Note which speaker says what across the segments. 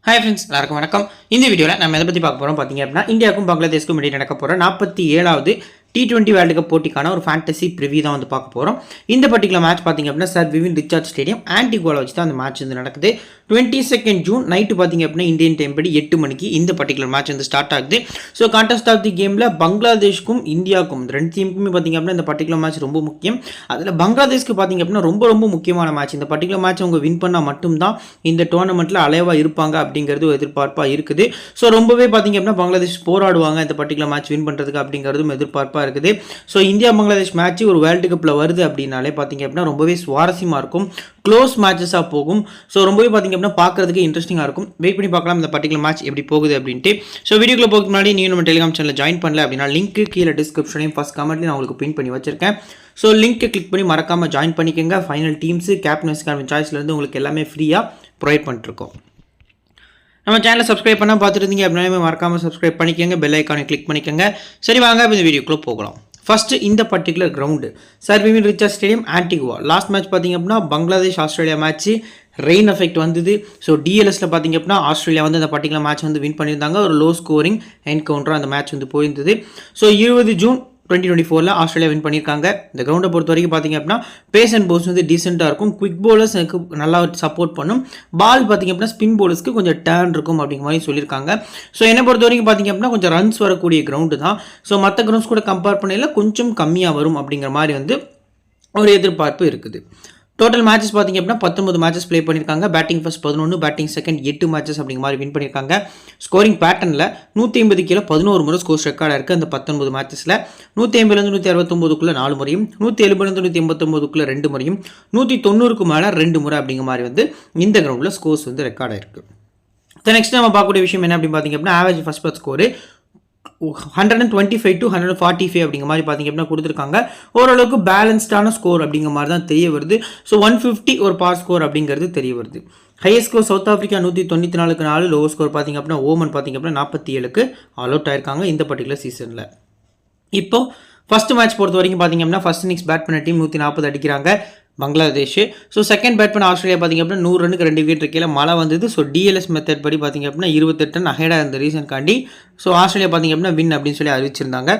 Speaker 1: Hi friends, எல்லாருக்கும் வணக்கம். இந்த வீடியோவில் நம்ம எதை பற்றி பார்க்க போகிறோம் பார்த்தீங்க அப்படின்னா, இந்தியாவுக்கும் பங்களாதேஷ்க்கும் இடையே நடக்க போகிற 47வது T20 வேர்ல்டு கப் போட்டிக்கான ஒரு ஃபேண்டசி ப்ரிவியூ தான் வந்து பார்க்க போகிறோம். இந்த பர்டிகுலர் மேட்ச் பார்த்தீங்க அப்படின்னா சர் விவின் ரிச்சார்ட் ஸ்டேடியம் ஆன்டிகுவாவில் வச்சு தான் அந்த மேட்ச் வந்து நடக்குது. 22 ஜூன் நைட்டு பார்த்தீங்க அப்படின்னா இந்தியன் டைம் படி 8 மணிக்கு இந்த பர்டிகுலர் மேட்ச் வந்து ஸ்டார்ட் ஆகுது. ஸோ கான்டெஸ்ட் ஆஃப் தி கேமில் பங்களாதேஷ்க்கும் இந்தியாவுக்கும் ரெண்டு டீமுக்குமே பார்த்தீங்க அப்படின்னா இந்த பர்டிகுலர் மேட்ச் ரொம்ப முக்கியம். அதில் பங்களாதேஷ்க்கு பார்த்தீங்க அப்படின்னா ரொம்ப முக்கியமான மேட்ச். இந்த பர்டிகுலர் மேட்ச் அவங்க வின் பண்ணால் மட்டும்தான் இந்த டோர்னமெண்ட்டில் அலைவாக இருப்பாங்க அப்படிங்கிறது ஒரு எதிர்பார்ப்பாக இருக்குது. ஸோ ரொம்பவே பார்த்தீங்க அப்படின்னா பங்களாதேஷ் போராடுவாங்க இந்த பர்டிகுலர் மேட்ச் வின் பண்ணுறதுக்கு அப்படிங்கிறதும் எதிர்பார்ப்பாக இருக்குது. ஸோ இந்தியா பங்களாதேஷ் மேட்ச் ஒரு வேர்ல்டு கப்பில் வருது அப்படின்னாலே பார்த்தீங்க அப்படின்னா ரொம்பவே சுவாரஸ்யமாக இருக்கும், க்ளோஸ் மேட்சஸாக போகும். ஸோ ரொம்பவே பார்த்தீங்க அப்படின்னா பார்க்குறதுக்கு இன்ட்ரெஸ்டிங்காக இருக்கும். வெயிட் பண்ணி பார்க்கலாம் இந்த பர்டிகுலர் மேட்ச் எப்படி போகுது அப்படின்ட்டு. ஸோ வீடியோக்குள்ள போகிறதுக்கு முன்னாடி நீங்கள் நம்ம டெலிகிராம் சேனலில் ஜாயின் பண்ணல அப்படின்னா லிங்க் கீழே டிஸ்கிரிப்ஷனையும் ஃபஸ்ட் கமெண்ட்லையும் நான் உங்களுக்கு பின் பண்ணி வச்சிருக்கேன். ஸோ லிங்க்கை கிளிக் பண்ணி மறக்காமல் ஜாயின் பண்ணிக்கோங்க. ஃபைனல் டீம்ஸு கேப்டன்ஸ்க்கான சாய்ஸ்லேருந்து உங்களுக்கு எல்லாமே ஃப்ரீயாக ப்ரொவைட் பண்ணிட்டுருக்கோம். நம்ம சேனலை சப்ஸ்கிரைப் பண்ணால் பார்த்துருந்தீங்க அப்படின்னா மறக்காமல் சப்ஸ்கிரைப் பண்ணிக்கோங்க, பெல் ஐக்கானை கிளிக் பண்ணிக்கோங்க. சரி வாங்க இப்போ இந்த வீடியோக்குள்ளே போகலாம். ஃபஸ்ட்டு இந்த particular ground sir Vivian Richard stadium Antigua. Last match பார்த்தீங்க அப்படின்னா Bangladesh Australia match rain effect வந்தது. ஸோ டிஎல்எஸில் பார்த்தீங்க அப்படின்னா ஆஸ்திரேலியா வந்து அந்த பர்டிகுலர் மேட்ச் வந்து வின் பண்ணியிருந்தாங்க. ஒரு லோ ஸ்கோரிங் என்கவுண்டராக அந்த மேட்ச் வந்து போயிருந்தது. ஸோ 20 ஜூன் 2024 ஆஸ்திரேலியா வின் பண்ணியிருக்காங்க. இந்த கிரவுண்டை பொறுத்த வரைக்கும் பார்த்தீங்க அப்படின்னா பேஸ் அண்ட் போல்ஸ் வந்து டீசெண்டாக இருக்கும். குவிக் போலர்ஸ் எனக்கு நல்லா சப்போர்ட் பண்ணும். பால் பார்த்தீங்க அப்படின்னா ஸ்பின் போலர்ஸ்க்கு கொஞ்சம் டேர்ன் இருக்கும் அப்படிங்கிற மாதிரி சொல்லியிருக்காங்க. ஸோ என்னை பொறுத்த வரைக்கும் பார்த்தீங்க அப்படின்னா கொஞ்சம் ரன்ஸ் வரக்கூடிய கிரவுண்டு தான். ஸோ மற்ற கிரவுண்ட்ஸ் கூட கம்பேர் பண்ணையில் கொஞ்சம் கம்மியாக வரும் அப்படிங்கிற மாதிரி வந்து ஒரு எதிர்பார்ப்பு இருக்குது. டோட்டல் மேட்சஸ் பார்த்தீங்க அப்படின்னா 19 மேட்சஸ் ப்ளே பண்ணியிருக்காங்க. Batting first 11, batting second 8 matches அப்படிங்கிற மாதிரி வின் பண்ணியிருக்காங்க. ஸ்கோரிங் பேட்டர்னில் 150 கீழே 11 முறை ஸ்கோர்ஸ் ரெக்கார்டாக இருக்குது. அந்த 19 மேட்சஸில் 150லேருந்து 169க்குள்ளே 4 முறையும், 170லேருந்து 189க்குள்ளே 2 முறையும், 190க்கு மேலே 2 முறை அப்படிங்கிற மாதிரி வந்து இந்த கிரவுண்டில் ஸ்கோர்ஸ் வந்து ரெக்கார்டாக இருக்குது. நெக்ஸ்ட் நம்ம பார்க்கக்கூடிய விஷயம் என்ன அப்படின்னு பார்த்தீங்க அப்படின்னா average first bat score 125 to 145 அப்படிங்கிற மாதிரி பார்த்தீங்க அப்படின்னா கொடுத்துருக்காங்க. ஓரளவுக்கு பேலன்ஸ்டான ஸ்கோர் அப்படிங்கிற மாதிரி தான் தெரிய வருது. ஸோ 150 ஒரு பார் ஸ்கோர் அப்படிங்கிறது தெரிய வருது. ஹையஸ்ட் ஸ்கோர் சவுத் ஆஃப்ரிக்கா 194க்கு 4, லோவர் ஸ்கோர் பார்த்தீங்க அப்படின்னா ஓமன் பார்த்தீங்க அப்படின்னா 47க்கு ஆல் அவுட் ஆயிருக்காங்க இந்த பர்டிகுலர் சீசனில். இப்போ ஃபர்ஸ்ட் மேட்ச் பொறுத்த வரைக்கும் பார்த்தீங்க அப்படின்னா ஃபர்ஸ்ட் இன்னிங்ஸ் பேட் பண்ண டீம் 140 அடிக்கிறாங்க பங்களாதேஷ். ஸோ செகண்ட் பேட் பண்ண ஆஸ்திரேலியா பார்த்தீங்க அப்படின்னா 100 ரனுக்கு 2 விக்கெட் கீழே மழை வந்தது. ஸோ டிஎல்எஸ் மெத்தட் படி பார்த்தீங்க அப்படின்னா 28 ரன் அஹெடாக இருந்த ரீசன் காண்டி ஸோ ஆஸ்திரேலியா பார்த்தீங்க அப்படின்னா வின் அப்படின்னு சொல்லி அறிவிச்சிருந்தாங்க.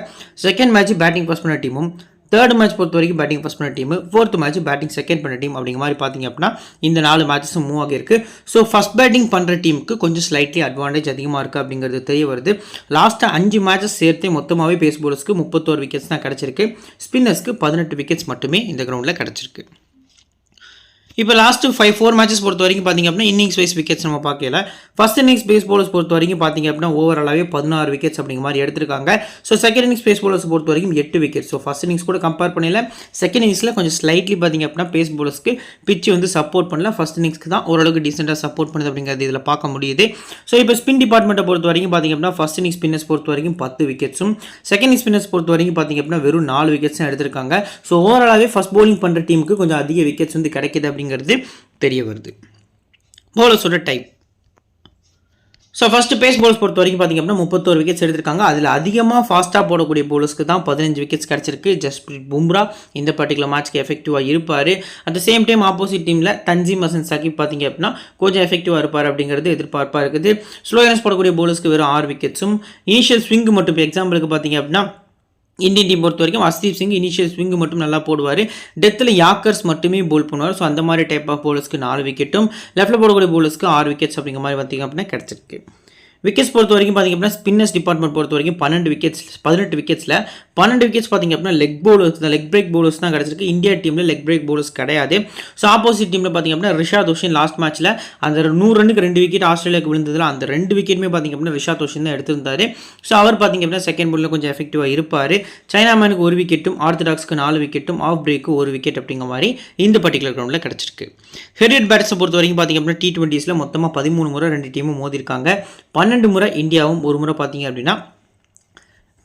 Speaker 1: செகண்ட் மேட்ச் பேட்டிங் ஃபர்ஸ்ட் பண்ண டீமும், தேர்ட் மேட்ச் பொறுத்த வரைக்கும் பேட்டிங் ஃபர்ஸ்ட் பண்ண team, fourth match batting second பண்ண டீம் அப்படிங்கிற மாதிரி பார்த்தீங்க அப்படின்னா இந்த 4 மேட்சஸும் மூவ் ஆகியிருக்கு. ஸோ ஃபர்ஸ்ட் பேட்டிங் பண்ணுற டீமுக்கு கொஞ்சம் ஸ்லைட்லி அட்வான்டேஜ் அதிகமாக இருக்குது அப்படிங்கிறது தெரிய வருது. லாஸ்ட்டாக 5 மேட்சஸ் சேர்த்தே மொத்தமாகவே பேஸ் போலர்ஸ்க்கு 31 விக்கெட்ஸ் தான் கிடச்சிருக்கு. ஸ்பின்னர்ஸ்க்கு 18 விக்கெட்ஸ் மட்டுமே இந்த கிரவுண்டில் கிடச்சிருக்கு. இப்போ லாஸ்ட்டு 4 மேட்சஸ் பொறுத்த வரைக்கும் பார்த்தீங்க அப்படின்னா இன்னிங்ஸ் வைஸ் விக்கெட்ஸ் நம்ம பார்க்கல. ஃபர்ஸ்ட் இன்னிங்ஸ் பேஸ் போலர்ஸ் பொறுத்த வரைக்கும் பார்த்தீங்க அப்படின்னா ஓவராலாகவே 16 விக்கெட்ஸ் அப்படிங்கிற மாதிரி எடுத்திருக்காங்க. So second innings pace bowlers பொறுத்த வரைக்கும் 8 விக்கெட். ஸோ ஃபர்ஸ்ட் இன்னிங்ஸ் கூட கம்பேர் பண்ணல. செகண்ட் இன்னிங்ஸில் கொஞ்சம் ஸ்லைட்லி பார்த்தீங்க அப்படின்னா பேஸ் போலர்ஸ்க்கு பிச்சு வந்து சப்போர்ட் பண்ணல. ஃபர்ஸ்ட் இன்னிங்ஸ்க்கு தான் ஓரளவுக்கு டீசெண்டாக சப்போர்ட் பண்ணுது அப்படிங்கிறது இதில் பார்க்க முடியுது. ஸோ இப்போ ஸ்பின் டிபார்ட்மெண்ட்டை பொறுத்த வரைக்கும் பார்த்தீங்க அப்படின்னா ஃபர்ஸ்ட் இன்னிங்ஸ் ஸ்பின்னர்ஸ் பொறுத்த வரைக்கும் 10 விக்கெட்ஸும், செகண்ட் இன்னிங்ஸ் ஸ்பின்னர்ஸ் பொறுத்த வரைக்கும் பார்த்தீங்க அப்படின்னா வெறும் 4 விக்கெட்ஸும் எடுத்திருக்காங்க. ஸோ ஓவராலாகவே ஃபர்ஸ்ட் பவுலிங் பண்ணுற டீமுக்கு கொஞ்சம் அதிக விக்கெட்ஸ் வந்து கிடைக்கிது அப்படிங்கிறது தெரிய வருது. போலர்ஸோட type. So first pace bowlers பொறுத்த வரைக்கும் பார்த்தீங்க அப்படின்னா 31 விக்கெட்ஸ் எடுத்திருக்காங்க. அதில் அதிகமாக ஃபாஸ்ட்டாக போடக்கூடிய போலர்ஸ்க்கு தான் 15 விக்கெட்ஸ் கிடச்சிருக்கு. ஜஸ்பிரீத் பும்ரா இந்த பர்டிகுலர் மேட்ச்க்கு எஃபெக்டிவாக இருப்பார். At the same time opposite டீமில் தன்சீம் ஹசன் சகிப் பார்த்தீங்க அப்படின்னா கொஞ்சம் எஃபெக்டிவாக இருப்பார் அப்படிங்கிறது எதிர்பார்ப்பாக இருக்குது. ஸ்லோயனஸ் போடக்கூடிய போலர்ஸ்க்கு வெறும் 6 விக்கெட்ஸும், இனிஷியல் ஸ்விங் மட்டும் இப்போ எக்ஸாம்பிளுக்கு பார்த்தீங்க அப்படின்னா இந்தியன் டீம் பொறுத்த வரைக்கும் அஸ்தீப் சிங் இனிஷியல் ஸ்விங் மட்டும் நல்லா போடுவார். டெத்தில் யாக்கர்ஸ் மட்டுமே போல் பண்ணுவார். ஸோ அந்த மாதிரி டைப் ஆஃப் போலர்ஸ்க்கு 4 விக்கெட்டும், லெஃப்ட்டில் போடக்கூடிய போலர்ஸ்க்கு 6 விக்கெட்ஸ் அப்படிங்கிற மாதிரி பார்த்தீங்க அப்படின்னா கிடச்சிருக்கு. விக்கெட்ஸ் பொறுத்த வரைக்கும் பார்த்தீங்க அப்படின்னா ஸ்பின்னர்ஸ் டிபார்ட்மெண்ட் பொறுத்த வரைக்கும் 18 விக்கெட்ஸில் 12 விக்கெட்ஸ் பார்த்தீங்க அப்படின்னா லெக் போலர்ஸ் தான், லெக் பிரேக் போலர்ஸ் தான் கிடச்சிருக்கு. இந்தியா டீமில் லெக் பிரேக் போலர்ஸ் கிடையாது. ஸோ ஆப்போசிட் டீமில் பார்த்தீங்க அப்படின்னா ரிஷாத் ஹோஷன் லாஸ்ட் மேட்ச்சில் அந்த 100 ரனுக்கு 2 விக்கெட் ஆஸ்திரேலியாவுக்கு விழுந்ததில் அந்த 2 விக்கெட்டுமே பார்த்தீங்க அப்படின்னா ரிஷாத் ஹோஷன் தான் எடுத்திருந்தார். ஸோ அவர் பார்த்தீங்க அப்படின்னா செகண்ட் போலில் கொஞ்சம் எஃபெக்டிவாக இருப்பார். சைனா மேனுக்கு 1 விக்கெட்டும், ஆர்த்தடாக்ஸ்க்கு 4 விக்கெட்டும், ஆஃப் பிரேக்கு 1 விக்கெட் அப்படிங்கிற மாதிரி இந்த பர்டிகுலர் கிரவுண்டில் கிடச்சிருக்கு. ஹெட் பேட்ஸை பொறுத்த வரைக்கும் பார்த்தீங்க அப்படின்னா T20ஸில் மொத்தமாக 13 முறை 2 டீமும் மோதிருக்காங்க. 12 முறை இந்தியாவும் 1 முறை பார்த்தீங்க அப்படின்னா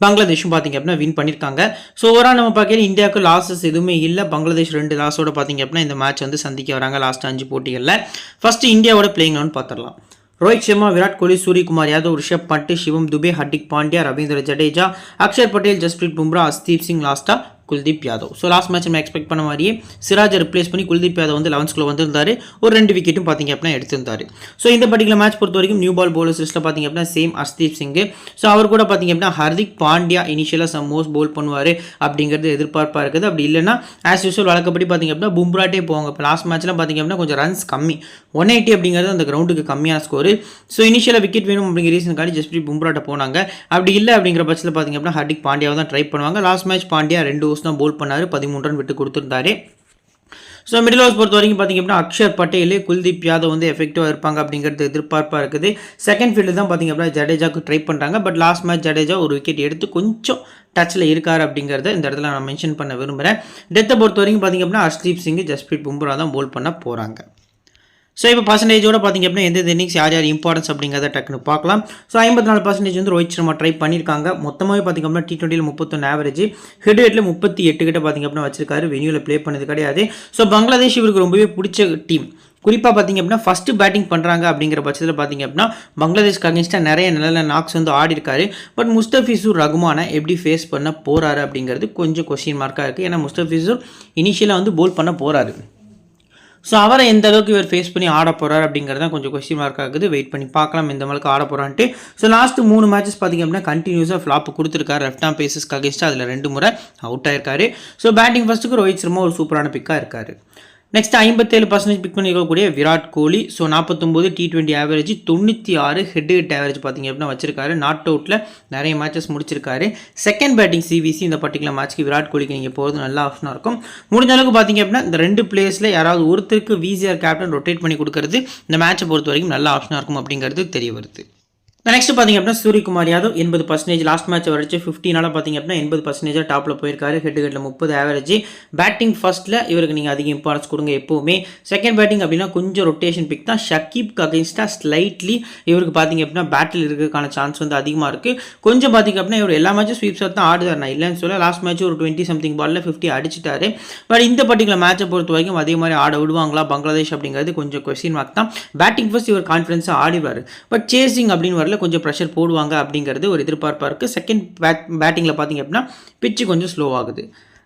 Speaker 1: பங்களாதேஷும் பார்த்தீங்க அப்படின்னா வின் பண்ணியிருக்காங்க. ஸோ ஓவரால் நம்ம பார்க்கல இந்தியாவுக்கு லாஸஸ் எதுவுமே இல்லை. பங்களாதேஷ் 2 லாஸோட பார்த்தீங்க அப்படின்னா இந்த மேட்ச் வந்து சந்திக்க வராங்க லாஸ்ட் 5 போட்டிகளில். ஃபஸ்ட்டு இந்தியாவோட பிளேயிங் லெவன் பார்த்துடலாம். ரோஹித் சர்மா, விராட் கோலி, சூரியகுமார் யாதவ், ரிஷப் பண்ட், சிவம் துபே, ஹர்திக் பாண்டியா, ரவீந்திர ஜடேஜா, அக்ஷர் பட்டேல், ஜஸ்பிரீத் பும்ரா, அஸ்தீப் சிங் லாஸ்ட்டாக Kuldeep Yadav. So last match நம்ம எக்ஸ்பெக்ட் பண்ண மாதிரியே சிராஜை ரிப்ளேஸ் பண்ணி குல்தீப் யாதவ் வந்து 11th வந்திருந்தார். ஒரு 2 விக்கெட்டும் பார்த்தீங்க அப்படின்னா எடுத்திருந்தார். ஸோ இந்த பர்டிகுலர் மேட்ச் பொறுத்த வரைக்கும் நியூ பால் பவுலர்ஸ் லிஸ்ட்டில் பார்த்தீங்க அப்படின்னா சேம் அர்ஷ்தீப் சிங். ஸோ அவர் கூட பார்த்தீங்க அப்படின்னா ஹர்திக் பாண்டியா இனிஷியலாக சம்மோஸ் போல் பண்ணுவார் அப்படிங்கிறது எதிர்பார்ப்பாக இருக்குது. அப்படி இல்லைன்னா ஆஸ் யூஸ்வல் வழக்கப்படி பார்த்தீங்க அப்படின்னா பும்ராட்டே போவாங்க. இப்போ லாஸ்ட் மேட்ச்லாம் பார்த்தீங்க அப்படின்னா கொஞ்சம் ரன்ஸ் கம்மி, 180 அப்படிங்கிறது அந்த கிரவுண்டுக்கு கம்மியான ஸ்கோர். ஸோ இனிஷியலாக விக்கெட் வேணும் அப்படிங்கிற ரீசனுக்காண்டி ஜஸ்பிரீத் பும்ராட்ட போனாங்க. அப்படி இல்லை அப்படிங்கிற பட்சத்தில் பார்த்தீங்க அப்படின்னா ஹர்திக் பாண்டியாவை தான் ட்ரை பண்ணுவாங்க. லாஸ்ட் மேட்ச் பாண்டியா 2 ஓவர்ஸ் தான் போல் பண்ணார், 13 ரன் விட்டு கொடுத்துருந்தாரு. ஸோ மிடில் ஓவர்ஸ் பொறுத்த வரைக்கும் பார்த்தீங்க அப்படின்னா அக்ஷர் பட்டேல், குல்தீப் யாதவ் வந்து எஃபெக்டிவாக இருப்பாங்க அப்படிங்கிறது எதிர்பார்ப்பாக இருக்குது. செகண்ட் ஃபீல்டு தான் பார்த்தீங்க அப்படின்னா ஜடேஜாவுக்கு ட்ரை பண்ணுறாங்க. பட் லாஸ்ட் மேட்ச் ஜடேஜா ஒரு விக்கெட் எடுத்து கொஞ்சம் டச்சில் இருக்கார் அப்படிங்கிறத இந்த இடத்துல நான் மென்ஷன் பண்ண விரும்புகிறேன். டெத்தை பொறுத்த வரைக்கும் பார்த்தீங்க அப்படின்னா ஹர்ஷ்தீப் சிங், ஜஸ்பிரீத் பும்ரா தான் போல் பண்ண போகிறாங்க. ஸோ இப்போ பர்சன்டேஜோட பார்த்தீங்க அப்படின்னா எந்த இன்னிங்ஸ் யார் இம்பார்ட்டன்ஸ் அப்படிங்கிறத டக்குன்னு பார்க்கலாம். ஸோ 54% வந்து ரோஹித் சர்மா ட்ரை பண்ணியிருக்காங்க. மொத்தமாகவே பார்த்தீங்க அப்படின்னா T20 31 ஆவரேஜ், ஹெட் ரேட்டில் 38 கிட்ட பார்த்தீங்க அப்படின்னா வச்சிருக்காரு. வெனியூவில் ப்ளே பண்ணது கிடையாது. ஸோ பங்களாதேஷ் இவருக்கு ரொம்பவே பிடிச்ச டீம். குறிப்பாக பார்த்தீங்க அப்படின்னா ஃபஸ்ட்டு பேட்டிங் பண்ணுறாங்க அப்படிங்கிற பட்சத்தில் பார்த்தீங்க அப்படின்னா பங்களாதேஷ்க்கு அகேன்ஸ்டாக நிறைய நல்ல நாக்ஸ் வந்து ஆடி இருக்காரு. பட் முஸ்தபிசூர் ரகுமானை எப்படி ஃபேஸ் பண்ண போகிறாரு அப்படிங்கிறது கொஞ்சம் கொஸ்டின் மார்க்காக இருக்குது. ஏன்னா முஸ்தபிசூர் இனிஷியலாக வந்து போல் பண்ண போகிறாரு. ஸோ அவரை எந்த அளவுக்கு இவர் ஃபேஸ் பண்ணி ஆட போகிறார் அப்படிங்கிறது தான் கொஞ்சம் கொஸ்டின் மார்க் ஆகுது. வெயிட் பண்ணி பார்க்கலாம் எந்த அளவுக்கு ஆட போகிறான்ட்டு. ஸோ லாஸ்ட்டு 3 மேட்சஸ் பார்த்திங்க அப்படின்னா கண்டினியூஸாக ஃப்ளாப் கொடுத்துருக்காரு. லெஃப்ட் ஆம் பேசஸ்க்கு அகேன்ஸ்டாக அதில் 2 முறை அவுட் ஆயிருக்காரு. ஸோ பேட்டிங் ஃபர்ஸ்ட்டுக்கு ரோஹித் சர்மா ஒரு சூப்பரான பிக்காக இருக்கார். நெக்ஸ்ட் 57% பிக் பண்ணியிருக்கக்கூடிய Virat Kohli. So 49 T20 average, 96 head average பார்த்தீங்க அப்படின்னா வச்சிருக்காரு. நாட் அவுட்டில் நிறைய மேட்சஸ் முடிச்சிருக்காரு. செகண்ட் பேட்டிங் CVC இந்த பர்டிகுலர் மேட்ச்க்கு விராட் கோலிக்கு நீங்கள் போகிறது நல்ல ஆப்ஷனாக இருக்கும். முடிஞ்ச அளவுக்கு பார்த்தீங்க அப்படின்னா இந்த 2 பிளேயர்ஸில் யாராவது ஒருத்தருக்கு விசிஆர் கேப்டன் ரொட்டேட் பண்ணி கொடுக்கறது இந்த மேட்சை பொறுத்த வரைக்கும் நல்ல ஆப்ஷனாக இருக்கும் அப்படிங்கிறது தெரிய வருது. நெக்ஸ்ட் பார்த்தீங்க அப்படின்னா சூரியகுமார் யாதவ் 80%. லாஸ்ட் மேட்ச் வரைச்சு 15 பார்த்தீங்க அப்படின்னா 80% டாப்பில் போயிருக்காரு. ஹெட்டில் 30 ஆவரேஜ். பேட்டிங் ஃபர்ஸ்ட்டில் இவருக்கு நீங்கள் அதிக இம்பார்ட்டன்ஸ் கொடுங்க எப்போவுமே. செகண்ட் பேட்டிங் அப்படின்னா கொஞ்சம் ரொட்டேஷன் பிக் தான். ஷக்கீப்க்கு அகேன்ஸ்டாக ஸ்லைட்லி இவருக்கு பார்த்தீங்க அப்படின்னா பேட்டில் இருக்கிறதுக்கான சான்ஸ் வந்து அதிகமாக இருக்குது. கொஞ்சம் பார்த்தீங்க அப்படின்னா இவர் எல்லா மேட்சும் ஸ்வீப்ஸ் தான் ஆடுதார், நான் இல்லைன்னு சொல்ல. லாஸ்ட் மேட்ச் ஒரு 20 சம்திங் பாலில் 50 அடிச்சிட்டாரு. பட் இந்த பர்டிகுலர் மேட்சை பொறுத்த வரைக்கும் அதே மாதிரி ஆட விடுவாங்களா பங்களாதேஷ் அப்படிங்கிறது கொஞ்சம் கொஸ்டின் மார்க் தான். பேட்டிங் ஃபர்ஸ்ட் இவர் கான்ஃபிடன்ஸாக ஆடிவார். பட் சேசிங் அப்படின்னு கொஞ்சம் ப்ரெஷர் போடுவாங்க அப்படிங்கிறது ஒரு எதிர்பார்ப்பாக இருக்குது. செகண்ட் பேட்டிங்கில் பார்த்தீங்க அப்படின்னா பிச்சு கொஞ்சம் ஸ்லோ ஆகுது.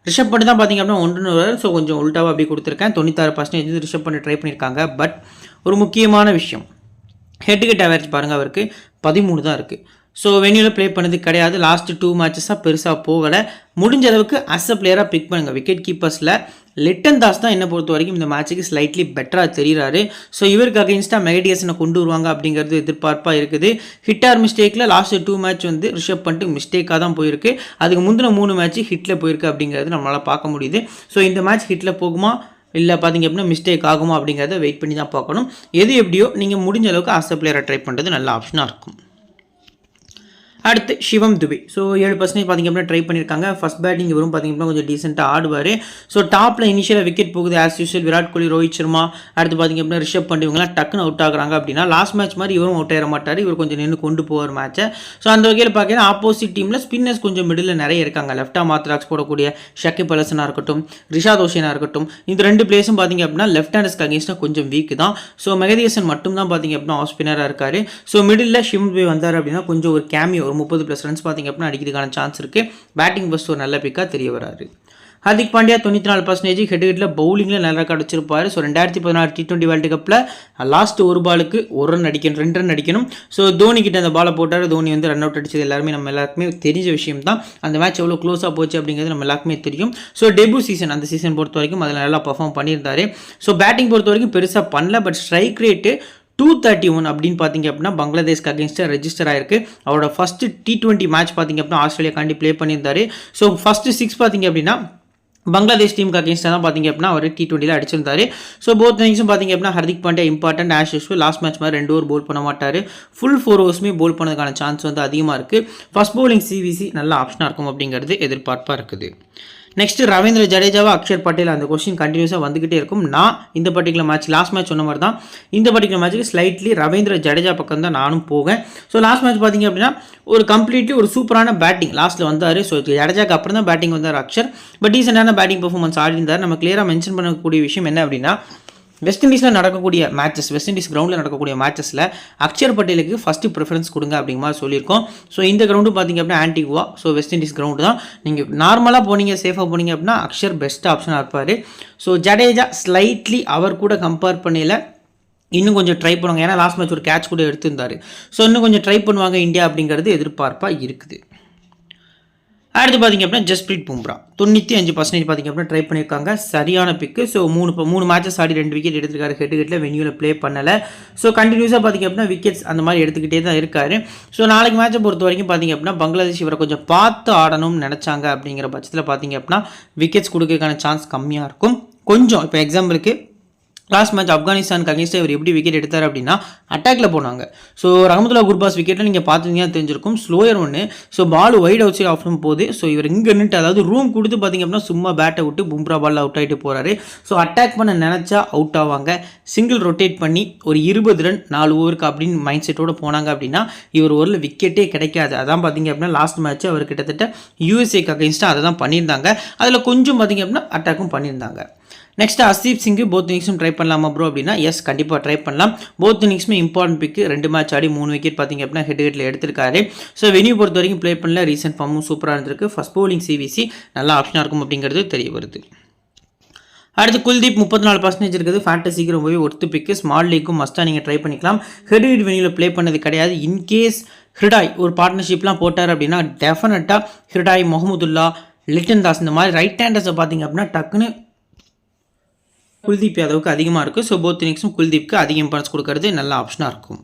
Speaker 1: ரிஷப் பண்ணி தான் பார்த்தீங்க அப்படின்னா 1 ஸோ கொஞ்சம் உல்ட்டாவாக அப்படி கொடுத்துருக்கேன். 96% ரிஷப் பண்ணி ட்ரை பண்ணியிருக்காங்க. பட் ஒரு முக்கியமான விஷயம், ஹெட் ஆவரேஜ் பாருங்கள் அவருக்கு 13 தான் இருக்குது. ஸோ வெனியூவில் ப்ளே பண்ணது கிடையாது. லாஸ்ட் 2 மேட்சஸாக பெருசாக போகலை. முடிஞ்ச அளவுக்கு அஸ் அ பிளேயராக பிக் பண்ணுங்கள். விக்கெட் கீப்பர்ஸில் லிட்டன் தாஸ் தான் என்னை பொறுத்த வரைக்கும் இந்த மேட்சுக்கு ஸ்லைட்லி பெட்டராக தெரிகிறாரு. ஸோ இவருக்கு அகேன்ஸ்டாக மெகடியஸனை கொண்டு வருவாங்க அப்படிங்கிறது எதிர்பார்ப்பாக இருக்குது. ஹிட் ஆர் மிஸ்டேக்கில் லாஸ்ட் 2 மேட்ச் வந்து ரிஷப் பண்ணிட்டு மிஸ்டேக்காக தான் போயிருக்கு. அதுக்கு முந்தின 3 மேட்ச் ஹிட்டில் போயிருக்கு அப்படிங்கிறது நம்மளால் பார்க்க முடியுது. ஸோ இந்த மேட்ச் ஹிட்டில் போகுமா இல்லை பார்த்தீங்க அப்படின்னா மிஸ்டேக் ஆகுமா அப்படிங்கிறத வெயிட் பண்ணி தான் பார்க்கணும். எது எப்படியோ நீங்கள் முடிஞ்ச அளவுக்கு அஸ் அ பிளேயரை ட்ரை பண்ணுறது நல்ல ஆப்ஷனாக இருக்கும். அடுத்து சிவம் துபே. ஸோ 7% பார்த்தீங்க அப்படின்னா ட்ரை பண்ணியிருக்காங்க. ஃபர்ஸ்ட் பேட்டிங் இவரும் பார்த்தீங்க அப்படின்னா கொஞ்சம் டீசெண்டாக ஆடுவார். ஸோ டாப்பில் இனிஷியலாக விக்கெட் போகுது ஆஸ் யூஸ்வல். விராட் கோலி, ரோஹித் சர்மா, அடுத்து பார்த்தீங்க அப்படின்னா ரிஷப் பண்ட் இவங்கலாம் டக்குன்னு அவுட் ஆகுறாங்க அப்படின்னா லாஸ்ட் மேட்ச் மாதிரி இவரும் அவுட் ஆகிட மாட்டார். இவர் கொஞ்சம் நின்று கொண்டு போவார் மேட்சை. ஸோ அந்த வகையில் பார்த்தீங்கன்னா ஆப்போசிட் டீமில் ஸ்பின்னர்ஸ் கொஞ்சம் மிடில் நிறைய இருக்காங்க. லெஃப்ட் ஆம் ஆர்த்தடாக்ஸ் போடக்கூடிய ஷக்கிப் அல் ஹசனாக இருக்கட்டும், ரிஷாத் ஹோஷேனாக இருக்கட்டும், இந்த 2 பிளேஸும் பார்த்தீங்க அப்படின்னா லெஃப்ட் ஹேண்டர்ஸ்க்கு அகேன்ஸ்டாக கொஞ்சம் வீக் தான். ஸோ மெகதி ஹசன் மட்டும் தான் பார்த்தீங்க அப்படின்னா ஆஃப் ஸ்பின்னராக இருக்கார். ஸோ மிடில் சிவம் துபே வந்தார் அப்படின்னா கொஞ்சம் ஒரு கேமியோ ஒரு 30+ ரன்ஸ் பார்த்தீங்க அப்படின்னா அடிக்கிறதுக்கான சான்ஸ் இருக்குது. பேட்டிங் ஃபர்ஸ்ட் ஒரு நல்ல பிக்காக தெரிய வராரு. ஹர்திக் பாண்டியா 94% ஹெட் பவுலிங்கில் நல்ல ரெக்கார்ட் வச்சிருப்பாரு. ஸோ 2016 T20 வேர்ல்டு கப்பில் லாஸ்ட் ஒரு பாலுக்கு 1 ரன் அடிக்கணும், 2 ரன் அடிக்கணும். ஸோ தோனி கிட்ட அந்த பாலை போட்டார். தோனி வந்து ரன் அவுட் அடிச்சது எல்லாருமே நம்ம எல்லாருக்குமே தெரிஞ்ச விஷயம் தான். அந்த மேட்ச் எவ்வளோ க்ளோஸாக போச்சு அப்படிங்கிறது நம்ம எல்லாருக்குமே தெரியும். ஸோ டெபியூ சீசன் அந்த சீசன் பொறுத்த வரைக்கும் அதில் நல்லா பர்ஃபார்ம் பண்ணியிருந்தாரு. ஸோ பேட்டிங் பொறுத்த வரைக்கும் பெருசாக பண்ணல. பட் ஸ்ட்ரைக் ரேட்டு 231 அப்படின்னு பார்த்தீங்க அப்படின்னா பங்களாதேஷ்க்கு அகேன்ஸ்டாக ரெஜிஸ்டர் ஆயிருக்கு. அவரோட ஃபஸ்ட்டு T20 மேட்ச் பார்த்தீங்க அப்படின்னா ஆஸ்திரேலியாக்காண்டி ப்ளே பண்ணியிருந்தாரு. ஸோ ஃபஸ்ட்டு 6 பார்த்தீங்க அப்படின்னா பங்களாதேஷ் டீமுக்கு அகேன்ஸ்டாக தான் பார்த்தீங்க அப்படின்னா அவர் T20 அடிச்சிருந்தாரு. ஸோ போத் இன்னிங்ஸும் பார்த்தீங்க அப்படின்னா Hardik Pandya important as usual. Last match மாதிரி 2 ஓவர் போல் பண்ண மாட்டார். ஃபுல் 4 ஓவர்ஸுமே போல் பண்ணதுக்கான சான்ஸ் வந்து அதிகமாக இருக்குது. ஃபர்ஸ்ட் பவுலிங் CVC நல்ல ஆப்ஷனாக இருக்கும் அப்படிங்கிறது எதிர்பார்ப்பாக இருக்குது. நெக்ஸ்ட் ரவீந்திர ஜடேஜாவா அக்ஷர் பட்டேல், அந்த கொஸ்டின் கண்டினியூஸாக வந்துகிட்டே இருக்கும். நான் இந்த பர்டிகுலர் மேட்ச் லாஸ்ட் மேட்ச் சொன்ன மாதிரி தான் இந்த பர்டிகுலர் மேட்ச்சுக்கு ஸ்லைட்லி ரவீந்திர ஜடேஜா பக்கம் தான் நானும் போவேன். ஸோ லாஸ்ட் மேட்ச் பார்த்தீங்க அப்படின்னா ஒரு கம்ப்ளீட்லி ஒரு சூப்பரான பேட்டிங் லாஸ்ட்டில் வந்தார். ஸோ ஜடேஜாக்கு அப்புறம் தான் பேட்டிங் வந்தார் அக்ஷர். பட் டீசெண்டான பேட்டிங் பர்ஃபார்மன்ஸ் ஆடி இருந்தார். நம்ம கிளியராக மென்ஷன் பண்ணக்கூடிய விஷயம் என்ன அப்படின்னா வெஸ்ட் இண்டீஸில் நடக்கக்கூடிய மேட்சஸ், வெஸ்ட் இண்டீஸ் கிரவுண்டில் நடக்கக்கூடிய மேட்சஸில் அக்ஷர் பட்டேலுக்கு ஃபஸ்ட்டு ப்ரிஃபரன்ஸ் கொடுங்க அப்படிங்கிற மாதிரி சொல்லியிருக்கோம். ஸோ இந்த கிரவுண்டு பார்த்திங்க அப்படின்னா Antigua, so west Indies ground தான். நீங்கள் நார்மலாக போனீங்க, சேஃபாக போனீங்க அப்படின்னா அக்ஷர் பெஸ்ட் ஆப்ஷனாக இருப்பார். ஸோ ஜடேஜா ஸ்லைட்லி அவர் கூட கம்பேர் பண்ணல இன்னும் கொஞ்சம் ட்ரை பண்ணுவாங்க. ஏன்னா லாஸ்ட் மேட்ச் ஒரு கேட்ச் கூட எடுத்திருந்தார். ஸோ இன்னும் கொஞ்சம் ட்ரை பண்ணுவாங்க இந்தியா அப்படிங்கிறது எதிர்பார்ப்பாக இருக்குது. அடுத்து பார்த்திங்க அப்படின்னா ஜஸ்பிரீத் பும்ரா 95% பார்த்திங்க அப்படின்னா ட்ரை பண்ணியிருக்காங்க. சரியான பிக்கு. ஸோ மூணு மேட்சஸ் ஆடி 2 விக்கெட் எடுத்துருக்காரு. ஹெட்டில் வென்யூவில் ப்ளே பண்ணலை. ஸோ கண்டினியூஸாக பார்த்திங்க அப்படின்னா விக்கெட்ஸ் அந்த மாதிரி எடுத்துக்கிட்டே தான் இருக்கார். ஸோ நாளைக்கு மேட்சை பொறுத்த வரைக்கும் பார்த்திங்க அப்படின்னா பங்களாதேஷ் இவரை கொஞ்சம் பார்த்து ஆடணும்னு நினச்சாங்க அப்படிங்கிற பட்சத்தில் பார்த்திங்க அப்படின்னா விக்கெட்ஸ் கொடுக்கறதுக்கான சான்ஸ் கம்மியாக இருக்கும். கொஞ்சம் இப்போ எக்ஸாம்பிளுக்கு லாஸ்ட் மேட்ச் ஆப்கானிஸ்தானுக்கு அகேன்ஸ்டாக இவர் எப்படி விக்கெட் எடுத்தார் அப்படின்னா அட்டாக்ல போனாங்க. ஸோ ரஹமத்துல்லா குர்பாஸ் விக்கெட்டில் நீங்கள் பார்த்தீங்கன்னா தெரிஞ்சிருக்கும். ஸ்லோயர் ஒன்று. So ball wide outside off போகுது. ஸோ இவர் இங்கே நின்று அதாவது ரூம் கொடுத்து பார்த்திங்க அப்படின்னா சும்மா பேட்டை விட்டு பும்ரா பால் அவுட் ஆகிட்டு போகிறாரு. ஸோ அட்டாக் பண்ண நினச்சா அவுட் ஆவாங்க. சிங்கிள் ரொட்டேட் பண்ணி ஒரு 20 ரன் 4 ஓவருக்கு அப்படின்னு மைண்ட் செட்டோடு போனாங்க அப்படின்னா இவர் ஒரு விக்கெட்டே கிடைக்காது. அதான் பார்த்திங்க அப்படின்னா லாஸ்ட் மேட்ச் அவர் கிட்டத்தட்ட யூஎஸ்ஏக்கு அகேன்ஸ்டாக அதை தான் பண்ணியிருந்தாங்க. அதில் கொஞ்சம் பார்த்திங்க அப்படின்னா அட்டாக்கும் பண்ணியிருந்தாங்க. நெக்ஸ்ட் ஹர்ஷ்தீப் சிங் போத் இன்னிங்ஸும் ட்ரை பண்ணலாமா ப்ரோ அப்படின்னா எஸ், கண்டிப்பாக ட்ரை பண்ணலாம். போத் இன்னிங்ஸுமே இம்பார்ட்டன்ட் பிக்கு. 2 மேட்ச் ஆடி 3 விக்கெட் பார்த்திங்க அப்படின்னா ஹெட்டில் எடுத்திருக்காரு. ஸோ வென்யூ பொறுத்த வரைக்கும் ப்ளே பண்ணல. ரீசெண்ட் ஃபார்மும் சூப்பராக இருந்திருக்கு. ஃபஸ்ட் பவுலிங் சிவிசி நல்ல ஆப்ஷனாக இருக்கும் அப்படிங்கிறது தெரிய வருது. அடுத்து குல்தீப் 34% இருக்குது. ஃபேண்டசிக்கு ரொம்பவே ஒர்த்து பிக்கு. ஸ்மால் லீக்கும் மஸ்ட்டாக நீங்கள் ட்ரை பண்ணிக்கலாம். ஹெட் வென்யூவில் ப்ளே பண்ணது கிடையாது. இன்கேஸ் ஹிருடாய் ஒரு பார்ட்னர்ஷிப்லாம் போட்டார் அப்படின்னா டெஃபினட்டாக ஹிருடாய், முகமதுல்லா, லிட்டன் தாஸ் இந்த மாதிரி ரைட் ஹேண்டர்ஸை பார்த்திங்க அப்படின்னா டக்குன்னு குல்தீப் யாதவுக்கு அதிகமாக இருக்குது. ஸோ போத் இன்னிங்ஸும் குல்தீப்க்கு அதிக இம்பார்ட்டன்ஸ் கொடுக்கறது நல்ல ஆப்ஷனாக இருக்கும்.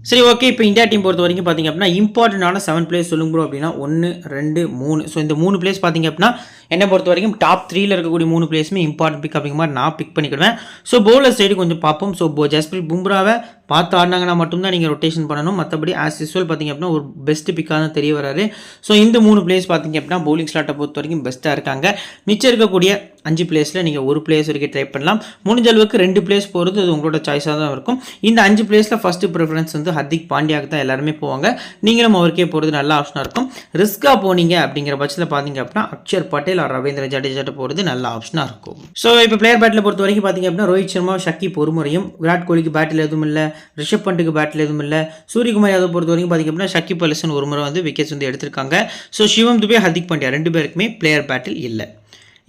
Speaker 1: சரி, ஓகே. இப்போ இந்தியா டீம் பொறுத்த வரைக்கும் பார்த்திங்க அப்படின்னா இம்பார்ட்டண்டான 7 பிளேஸ் சொல்லுங்க ப்ரோ அப்படின்னா 1, 2, 3. ஸோ இந்த 3 பிளேஸ் பார்த்திங்க அப்படின்னா என்னை பொறுத்த வரைக்கும் டாப் 3ல் இருக்கக்கூடிய 3 பிளேஸுமே இம்பார்ட்டன்ட் பிக் அப்படிங்கிற மாதிரி நான் பிக் பண்ணிக்கிடுவேன். ஸோ பவுலர் சைடு கொஞ்சம் பார்ப்போம். ஸோ ஜஸ்பிரீத் பும்ராவை பார்த்து ஆடினாங்கன்னா மட்டும்தான் நீங்கள் ரொட்டேஷன் பண்ணணும். மற்றபடி ஆஸ் யூஸ்வல் பார்த்திங்க அப்படின்னா ஒரு பெஸ்ட் பிக்காக தான் தெரிய வராரு. ஸோ இந்த 3 பிளேஸ் பார்த்திங்க அப்படின்னா பவுலிங் ஸ்லாட்டை பொறுத்த வரைக்கும் பெஸ்ட்டாக இருக்காங்க. மிச்சம் இருக்கக்கூடிய 5 பிளேஸில் நீங்கள் ஒரு பிளேஸ் வரைக்கும் ட்ரை பண்ணலாம். முடிஞ்ச அளவுக்கு 2 பிளேஸ் போகிறது அது உங்களோட சாய்ஸாக தான் இருக்கும். இந்த 5 பிளேஸில் ஃபஸ்ட்டு ப்ரிஃபரன்ஸ் வந்து ஹர்திக் பாண்டியாவுக்கு தான் எல்லாருமே போவாங்க. நீங்களும் அவருக்கே போகிறது நல்ல ஆப்ஷனாக இருக்கும். ரிஸ்க்காக போனீங்க அப்படிங்கிற பட்சத்தில் பார்த்திங்க அப்படின்னா அக்ஷர் பட்டேல் ரவீந்திர ஜடேஜாட்ட போகிறது நல்ல ஆப்ஷனாக இருக்கும். ஸோ இப்போ பிளேயர் பேட்டில் பொறுத்த வரைக்கும் பார்த்திங்க அப்படின்னா ரோஹித் சர்மா, ஷக்கீப் ஒரு முறையும், விராட் கோலிக்கு பேட்டில் எதுவும் இல்லை, ரிஷப் பண்ட்டுக்கு பேட்டில் எதுவும் இல்லை, சூரியகுமார் யாதவ் பொறுத்த வரைக்கும் பார்த்திங்க அப்படின்னா ஷக்கீப் அலிசன் ஒரு முறை வந்து விக்கெட்ஸ் வந்து எடுத்திருக்காங்க. ஸோ சிவம் துபே, ஹர்திக் பாண்டியா 2 பேருக்குமே பிளேயர் பேட்டில் இல்லை.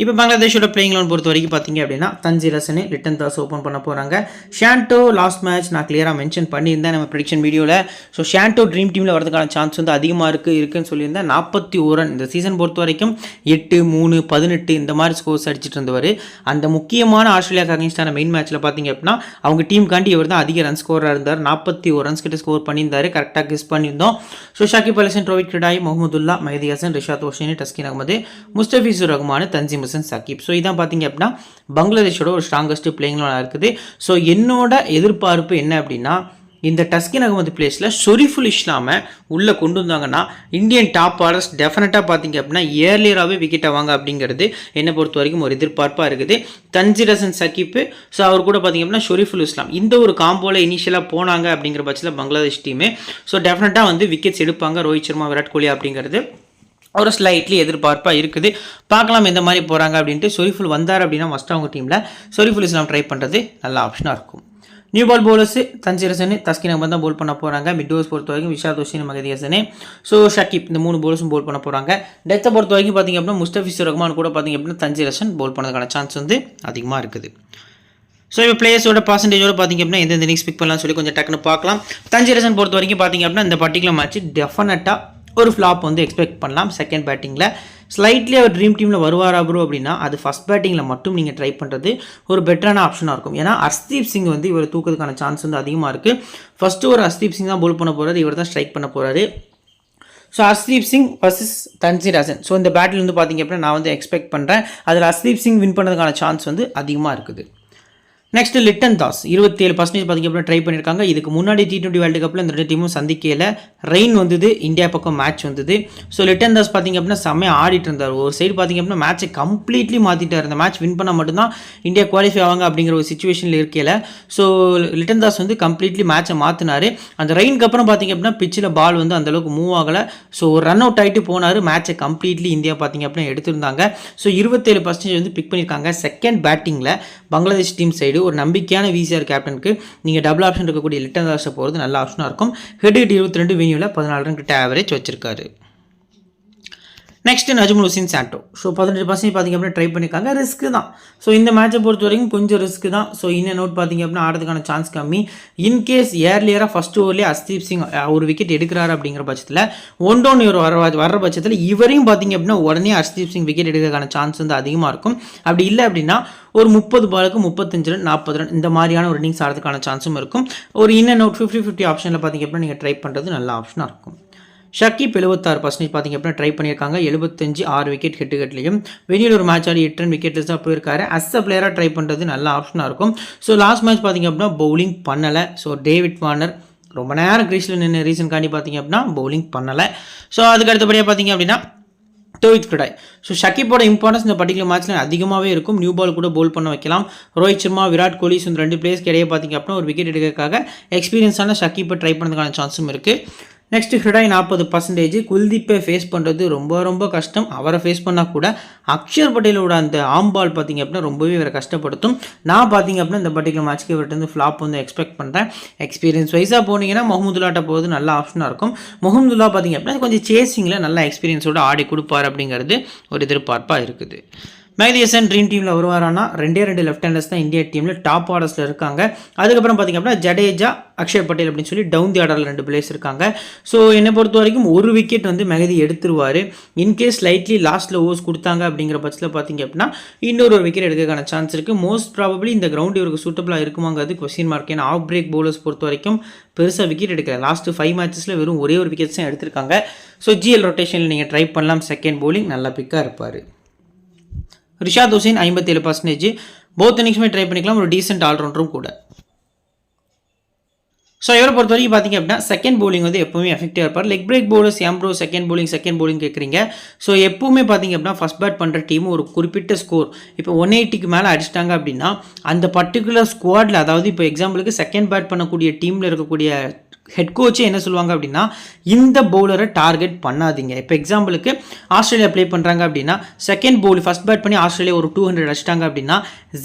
Speaker 1: இப்போ பங்களாதேஷோட பிளேயிங் லெவன் பொறுத்த வரைக்கும் பார்த்தீங்க அப்படின்னா தன்ஜீர் ஹசன், லிட்டன் தாஸ் ஓப்பன் பண்ண போகிறாங்க. ஷாண்டோ லாஸ்ட் மேட்ச் நான் கிளியராக மென்ஷன் பண்ணியிருந்தேன் நம்ம ப்ரெடிக்ஷன் வீடியோவில். ஸோ ஷாண்டோ ட்ரீம் டீமில் வரதுக்கான சான்ஸ் வந்து அதிகமாக இருக்குன்னு சொல்லியிருந்தேன். 41 ரன் இந்த சீசன் பொறுத்த வரைக்கும் 8, 3, 18 இந்த மாதிரி ஸ்கோர்ஸ் அடிச்சிட்டு இருந்தவர். அந்த முக்கியமான ஆஸ்திரேலியாவுக்கு அகேன்ஸ்டான மெயின் மேட்ச்சில் பார்த்தீங்க அப்படின்னா அவங்க டீமுக்காண்டி இவர் தான் அதிக ரன் ஸ்கோராக இருந்தார். 41 ரன்ஸ் கிட்ட ஸ்கோர் பண்ணியிருந்தார். கரெக்டாக கெஸ் பண்ணியிருந்தோம். ஸோ ஷக்கீப் அலிசன், ரோஹித் கிடாய், முகமதுல்லா, மெஹதி ஹசன், ரிஷாத் ஹோசைனி, டஸ்கின் அகமது, முஸ்தபிசுர் ரஹ்மான், தன்ஜீம் ஹசன், சக்கீப். ஸோ இதான் பார்த்தீங்க அப்படின்னா பங்களாதேஷோட ஒரு ஸ்ட்ராங்கஸ்ட் பிளேயிங் லெவனாக இருக்குது. ஸோ என்னோட எதிர்பார்ப்பு என்ன அப்படின்னா இந்த டஸ்கின் அகமது பிளேஸில் ஷொரிஃபுல் இஸ்லாமை உள்ளே கொண்டு வந்தாங்கன்னா இந்தியன் டாப் ஆர்டர்ஸ் டெஃபினட்டாக பார்த்தீங்க அப்படின்னா ஏர்லியராகவே விக்கெட் ஆவாங்க அப்படிங்கிறது என்னை பொறுத்த வரைக்கும் ஒரு எதிர்பார்ப்பாக இருக்குது. தன்ஜீர் ஹசன், சக்கீப்பு, ஸோ அவர் கூட பார்த்தீங்க அப்படின்னா ஷொரிஃபுல் இஸ்லாம் இந்த ஒரு காம்போவில் இனிஷியலாக போனாங்க அப்படிங்கிற பட்சத்தில் பங்களாதேஷ் டீமு ஸோ டெஃபினட்டாக வந்து விக்கெட்ஸ் எடுப்பாங்க ரோஹித் சர்மா, விராட் கோலி அப்படிங்கிறது ஒரு ஸ்லைட்லி எதிர்பார்ப்பாக இருக்குது. பார்க்கலாம் எந்த மாதிரி போகிறாங்க அப்படின்ட்டு. ஷொரிஃபுல் வந்தார் அப்படின்னா மஸ்ட் அவங்க டீமில் ஷொரிஃபுல் இஸ்லாம் ட்ரை பண்ணுறது நல்ல ஆப்ஷனாக இருக்கும். New ball bowlers Tanzid Hasan, Taskin Ahmed தான் போல் பண்ண போகிறாங்க. மிட் ஓவர்ஸ் பொறுத்த வரைக்கும் விஷாத் ஹோசைன், மெஹதி ஹசன், ஸோ ஷக்கீப் இந்த 3 பவுலர்ஸும் போல் பண்ண போகிறாங்க. டெத்தை பொறுத்த வரைக்கும் பார்த்திங்க அப்படின்னா முஸ்தபிசுர் ரஹ்மான் கூட பார்த்திங்க அப்படின்னா தன்ஜீர் ஹசன் போல் பண்ணதுக்கான சான்ஸ் வந்து அதிகமாக இருக்குது. ஸோ இப்போ பிளேயர்ஸோட பர்சன்டேஜோட பார்த்திங்க அப்படின்னா எந்த இன்னிங்ஸ் பிக் பண்ணலாம்னு சொல்லி கொஞ்சம் டக்குன்னு பார்க்கலாம். தன்ஜீர் ஹசன் பொறுத்த வரைக்கும் பார்த்திங்க அப்படின்னா இந்த பர்டிகுலர் மேட்ச் டெஃபினட்டாக ஒரு ஃப்ளாப் வந்து எக்ஸ்பெக்ட் பண்ணலாம். செகண்ட் பேட்டிங்கில் ஸ்லைட்லி அவர் ட்ரீம் டீமில் வருவாரா ப்ரோ அப்படின்னா அது ஃபஸ்ட் பேட்டிங்கில் மட்டும் நீங்கள் ட்ரை பண்ணுறது ஒரு பெட்டரான ஆப்ஷனாக இருக்கும். ஏன்னா ஹர்ஷ்தீப் சிங் வந்து இவர் தூக்கிறதுக்கான சான்ஸ் வந்து அதிகமாக இருக்குது. ஃபஸ்ட்டு ஒரு ஹர்ஷ்தீப் சிங் தான் போல் பண்ண போகிறாரு, இவர் தான் ஸ்ட்ரைக் பண்ண போகிறாரு. So Harshdeep Singh versus Tanzid Hasan. So இந்த பேட்டில் வந்து பார்த்திங்க அப்படின்னா நான் வந்து எக்ஸ்பெக்ட் பண்ணுறேன் அதில் ஹர்ஷ்தீப் சிங் வின் பண்ணுறதுக்கான சான்ஸ் வந்து அதிகமாக இருக்குது. நெக்ஸ்ட் லிட்டன் தாஸ் 27% பார்த்திங்க அப்படின்னா ட்ரை பண்ணியிருக்காங்க. இதுக்கு முன்னாடி T20 வேர்ல்டு கப்பில் இந்த 2 டீமும் சந்திக்கையில் ரெயின் வந்தது, இந்தியா பக்கம் மேட்ச் வந்தது. ஸோ லிட்டன் தாஸ் பார்த்திங்க அப்படின்னா செம்மையாக ஆடிட்டு இருந்தார். ஒரு சைடு பார்த்திங்க அப்படின்னா மேட்சை கம்ப்ளீட்லி மாற்றிட்டார். இந்த மேட்ச் வின் பண்ணால் மட்டும்தான் இந்தியா குவாலிஃபை ஆவாங்க அப்படிங்கிற ஒரு சுச்சுவேஷனில் இருக்கையில் ஸோ லிட்டன் தாஸ் வந்து கம்ப்ளீட்லி மேட்சை மாற்றினார். அந்த ரெயினுக்கு அப்புறம் பார்த்திங்க அப்படின்னா பிச்சில் பால் வந்து அந்தளவுக்கு மூவ் ஆகலை. ஸோ ஒரு ரன் அவுட் ஆகிட்டு போனார். மேட்சை கம்ப்ளீட்லி இந்தியா பார்த்திங்க அப்படின்னா எடுத்திருந்தாங்க. ஸோ 27% வந்து பிக் பண்ணியிருக்காங்க. செகண்ட் பேட்டிங்கில் பங்களாதேஷ் டீம் சைடு ஒரு நம்பிக்கையான விசிஆர் கேப்டனுக்கு நீங்கள் டபுள் ஆப்ஷன் இருக்கக்கூடிய லிட்டன் தாஸை போகிறது நல்ல ஆப்ஷனாக இருக்கும். ஹெட் 22 வெனியூவில் 14 ரன் கிட்ட ஆவரேஜ் வச்சிருக்காரு. நெக்ஸ்ட் நஜ்முல் ஹுசைன் சாண்டோ. ஸோ 18% பார்த்திங்க அப்படின்னா ட்ரை பண்ணியிருக்காங்க. ரிஸ்க்கு தான். ஸோ இந்த மேட்சை பொறுத்த வரைக்கும் கொஞ்சம் ரிஸ்க்கு தான். ஸோ இன்னும் நோட் பார்த்திங்க அப்படின்னா ஆடுறதுக்கான சான்ஸ் கம்மி. இன்கேஸ் ஏர்லியராக ஃபஸ்ட் ஓவர்லேயே அஸ்தீப் சிங் ஒரு விக்கெட் எடுக்கிறாரு அப்படிங்கிற பட்சத்தில் ஒன் டவுன் இவர் வர்ற பட்சத்தில் இவரையும் பார்த்திங்க அப்படின்னா உடனே அஸ்தீப் சிங் விக்கெட் எடுக்கிறதுக்கான சான்ஸ் வந்து அதிகமாக இருக்கும். அப்படி இல்லை அப்படின்னா ஒரு 30 பாலுக்கு 35 ரன் 40 ரன் இந்த மாதிரியான ஒரு இன்னிங்ஸ் ஆடுறதுக்கான சான்ஸும் இருக்கும். ஒரு இன்னும் நோட் 50-50 ஆப்ஷனில் பார்த்திங்க அப்படின்னா நீங்கள் ட்ரை பண்ணுறது நல்ல ஆப்ஷனாக இருக்கும். ஷக்கீப் 76% பார்த்திங்க அப்படின்னா ட்ரை பண்ணியிருக்காங்க. 75 6 விக்கெட் ஹெட்டுகட்லையும் வெளியில் ஒரு மேட்ச் ஆடி 8 ரன் விக்கெட் தான் போயிருக்காரு. அஸ் அ பிளேயராக ட்ரை பண்ணுறது நல்ல ஆப்ஷனாக இருக்கும். ஸோ லாஸ்ட் மேட்ச் பார்த்திங்க அப்படின்னா பவுலிங் பண்ணலை. ஸோ டேவிட் வார்னர் ரொம்ப நேரம் கிரீஸில் நின்று ரீசன்காண்டி பார்த்திங்க அப்படின்னா பவுலிங் பண்ணலை. ஸோ அதுக்கு அடுத்தபடியாக பார்த்திங்க அப்படின்னா தோவித் கிடாய். ஸோ ஷக்கீப்போட இம்பார்ட்டன்ஸ் இந்த பர்டிகுலர் மேட்ச்சில் அதிகமாகவே இருக்கும். நியூ பால் கூட போல் பண்ண வைக்கலாம். ரோஹித் சர்மா விராட் கோலி இந்த 2 பிளேயர்ஸ்க்கு இடையே பார்த்திங்க அப்படின்னா ஒரு விக்கெட் எடுக்கிறதுக்காக எக்ஸ்பீரியன்ஸான ஷக்கீப்பை ட்ரை பண்ணுறதுக்கான சான்ஸும் இருக்குது. நெக்ஸ்ட் ஹிடாய் 40%. குல்தீப்பை ஃபேஸ் பண்ணுறது ரொம்ப கஷ்டம். அவரை ஃபேஸ் பண்ணால் கூட அக்ஷர் பட்டேலோட அந்த ஆம்பால் பார்த்திங்க அப்படின்னா ரொம்பவே இவரை கஷ்டப்படுத்தும். நான் பார்த்திங்க அப்படின்னா இந்த பர்டிகுலர் மேட்ச்க்கு இவர்கிட்ட வந்து ஃப்ளாப் வந்து எக்ஸ்பெக்ட் பண்ணுறேன். எக்ஸ்பீரியன்ஸ் வைஸாக போனீங்கன்னா முகமதுல்லாட்ட போகிறது நல்ல ஆப்ஷனாக இருக்கும். முகமதுல்லா பார்த்திங்க அப்படின்னா கொஞ்சம் சேசிங்கில் நல்ல எக்ஸ்பீரியன்ஸோட ஆடி கொடுப்பார் அப்படிங்கிறது ஒரு எதிர்பார்ப்பாக இருக்குது. மெஹதி ஹசன் ட்ரீம் டீமில் வருவாரானா 2 லெஃப்ட் ஹேண்டர்ஸ் தான் இந்தியா டீமில் டாப் ஆர்டர்ஸில் இருக்காங்க. அதுக்கப்புறம் பார்த்திங்க அப்படின்னா ஜடேஜா அக்ஷர் பட்டேல் அப்படின்னு சொல்லி டவுன் தி ஆர்டரில் 2 பிளேயர்ஸ் இருக்காங்க. ஸோ என்னை பொறுத்த வரைக்கும் ஒரு விக்கெட் வந்து மெஹதி எடுத்துருவார். இன்கேஸ் ஸ்லைட்லி லாஸ்ட்டில் ஓவர்ஸ் கொடுத்தாங்க அப்படிங்கிற பட்சத்தில் பார்த்திங்க அப்படின்னா இன்னொரு விக்கெட் எடுக்கிறதுக்கான சான்ஸ் இருக்குது. மோஸ்ட் ப்ராபப்ளி இந்த கிரவுண்ட் இவருக்கு சூட்டபிளாக இருக்குமாங்கிறது கொஸ்டின் மார்க். ஏன்னா ஆஃப் பிரேக் பவுலர்ஸ் பொறுத்த வரைக்கும் பெருசாக விக்கெட் எடுக்கல. லாஸ்ட்டு 5 மேட்சஸில் வெறும் ஒரே ஒரு விக்கெட்ஸ் தான் எடுத்திருக்காங்க. ஸோ ஜிஎல் ரொட்டேஷனில் நீங்கள் ட்ரை பண்ணலாம். செகண்ட் பவுலிங் நல்ல பிக்காக இருப்பார். ரிஷாத் ஹுசைன் 57%. போத் இன்னிங்ஸுமே ட்ரை பண்ணிக்கலாம். ஒரு டீசென்ட் ஆல்ரவுண்டரும் கூட. ஸோ இவரை பொறுத்த வரைக்கும் பார்த்திங்க அப்படின்னா செகண்ட் பவுலிங் வந்து எப்பவுமே எஃபெக்டிவாக இருப்பார். Leg break bowlers bro second bowling கேட்குறீங்க. ஸோ எப்பவுமே பார்த்திங்க அப்படின்னா ஃபஸ்ட் பேட் பண்ணுற டீம் ஒரு குறிப்பிட்ட ஸ்கோர் இப்போ 180க்கு மேலே அடிச்சிட்டாங்க அப்படின்னா அந்த பர்டிகுலர் ஸ்குவாடில், அதாவது இப்போ எக்ஸாம்பிளுக்கு செகண்ட் பேட் பண்ணக்கூடிய டீமில் இருக்கக்கூடிய ஹெட் கோச்சே என்ன சொல்லுவாங்க அப்படின்னா இந்த பவுலரை டார்கெட் பண்ணாதீங்க. இப்போ எக்ஸாம்பிளுக்கு ஆஸ்திரேலியா ப்ளே பண்ணுறாங்க அப்படின்னா செகண்ட் பவுல் ஃபஸ்ட் பேட் பண்ணி ஆஸ்திரேலியா ஒரு 200 அடிச்சிட்டாங்க அப்படின்னா